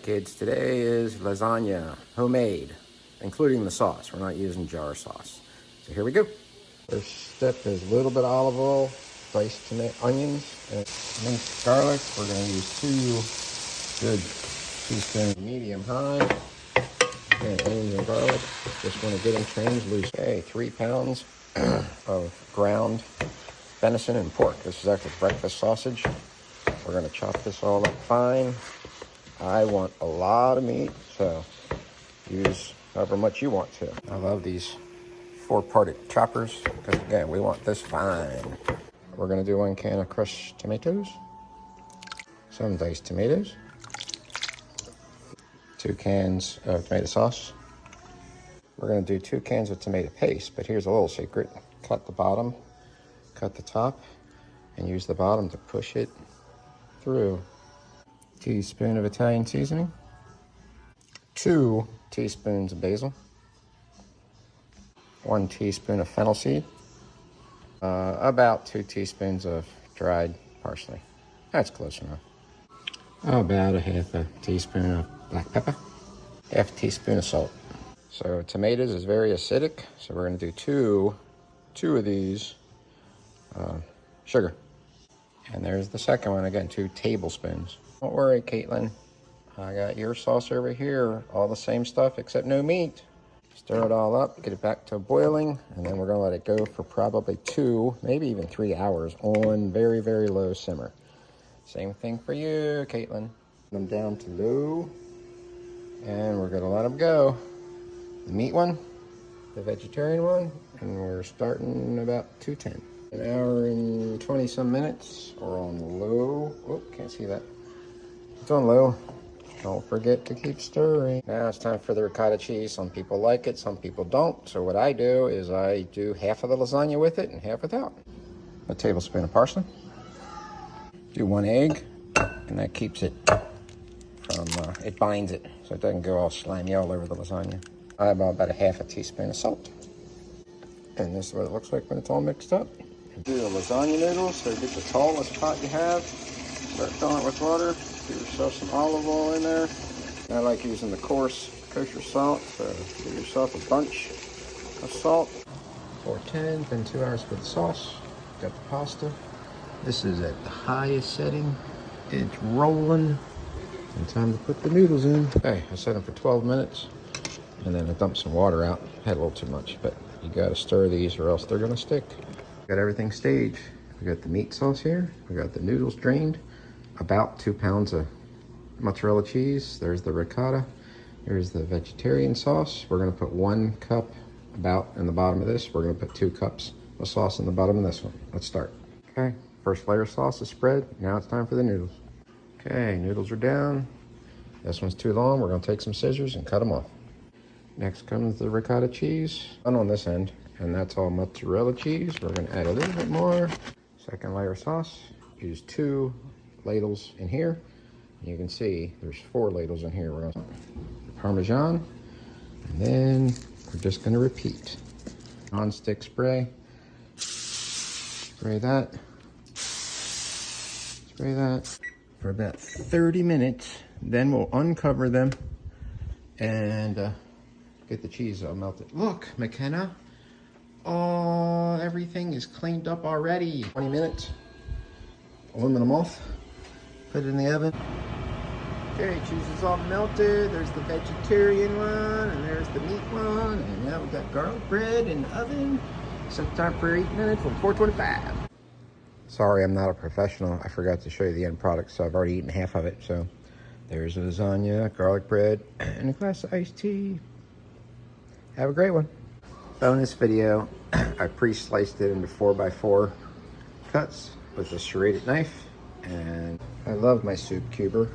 kids, today is lasagna, homemade, including the sauce. We're not using jar sauce. So here we go. First step is a little bit of olive oil, diced onions, and minced garlic. We're going to use 2 good teaspoons, medium high, and onions and garlic. Just want to get them translucent. Okay, 3 pounds of ground venison and pork. This is actually breakfast sausage. We're going to chop this all up fine. I want a lot of meat, so use however much you want to. I love these 4-parted choppers because, again, we want this fine. We're going to do 1 can of crushed tomatoes, some diced tomatoes, 2 cans of tomato sauce. We're going to do 2 cans of tomato paste, but here's a little secret. Cut the bottom, cut the top, and use the bottom to push it through. Teaspoon of Italian seasoning, 2 teaspoons of basil, 1 teaspoon of fennel seed, about 2 teaspoons of dried parsley. That's close enough. About a half a teaspoon of black pepper, half a teaspoon of salt. So tomatoes is very acidic, so we're going to do two of these sugar. And there's the second one, again, 2 tablespoons. Don't worry, Caitlin. I got your sauce over here. All the same stuff except no meat. Stir it all up, get it back to boiling, and then we're gonna let it go for probably 2, maybe even 3 hours on very, very low simmer. Same thing for you, Caitlin. Put them down to low, and we're gonna let them go. The meat one, the vegetarian one, and we're starting about 210. 1 hour and 20 some minutes, or on low. Oh, can't see that. It's on low. Don't forget to keep stirring. Now it's time for the ricotta cheese. Some people like it, some people don't. So what I do is I do half of the lasagna with it and half without. A tablespoon of parsley. Do 1 egg, and that keeps it from, it binds it, so it doesn't go all slimy all over the lasagna. I have about a half a teaspoon of salt. And this is what it looks like when it's all mixed up. Do the lasagna noodles, so get the tallest pot you have. Start filling it with water. Give yourself some olive oil in there. I like using the coarse kosher salt, so give yourself a bunch of salt. 410, been 2 hours for the sauce. Got the pasta. This is at the highest setting. It's rolling. And time to put the noodles in. Okay, I set them for 12 minutes, and then I dumped some water out. Had a little too much, but you gotta stir these or else they're gonna stick. Got everything staged. We got the meat sauce here. We got the noodles drained. About 2 pounds of mozzarella cheese. There's the ricotta. Here's the vegetarian sauce. We're gonna put 1 cup about in the bottom of this. We're gonna put 2 cups of sauce in the bottom of this one. Let's start. Okay, first layer of sauce is spread. Now it's time for the noodles. Okay, noodles are down. This one's too long. We're gonna take some scissors and cut them off. Next comes the ricotta cheese. One on this end, and that's all mozzarella cheese. We're gonna add a little bit more. Second layer of sauce. Use 2 ladles in here. You can see there's 4 ladles in here. We're gonna Parmesan, and then we're just gonna repeat. Non-stick spray. Spray that. Spray that for about 30 minutes. Then we'll uncover them and get the cheese all melted. Look, McKenna. Oh, everything is cleaned up already. 20 minutes. Aluminum off. Put it in the oven. Okay, cheese is all melted. There's the vegetarian one, and there's the meat one, and now we've got garlic bread in the oven. Set time for 8 minutes from 425. Sorry, I'm not a professional. I forgot to show you the end product, so I've already eaten half of it. So there's lasagna, garlic bread, and a glass of iced tea. Have a great one. Bonus video, I pre-sliced it into 4x4 cuts with a serrated knife. And I love my soup cuber.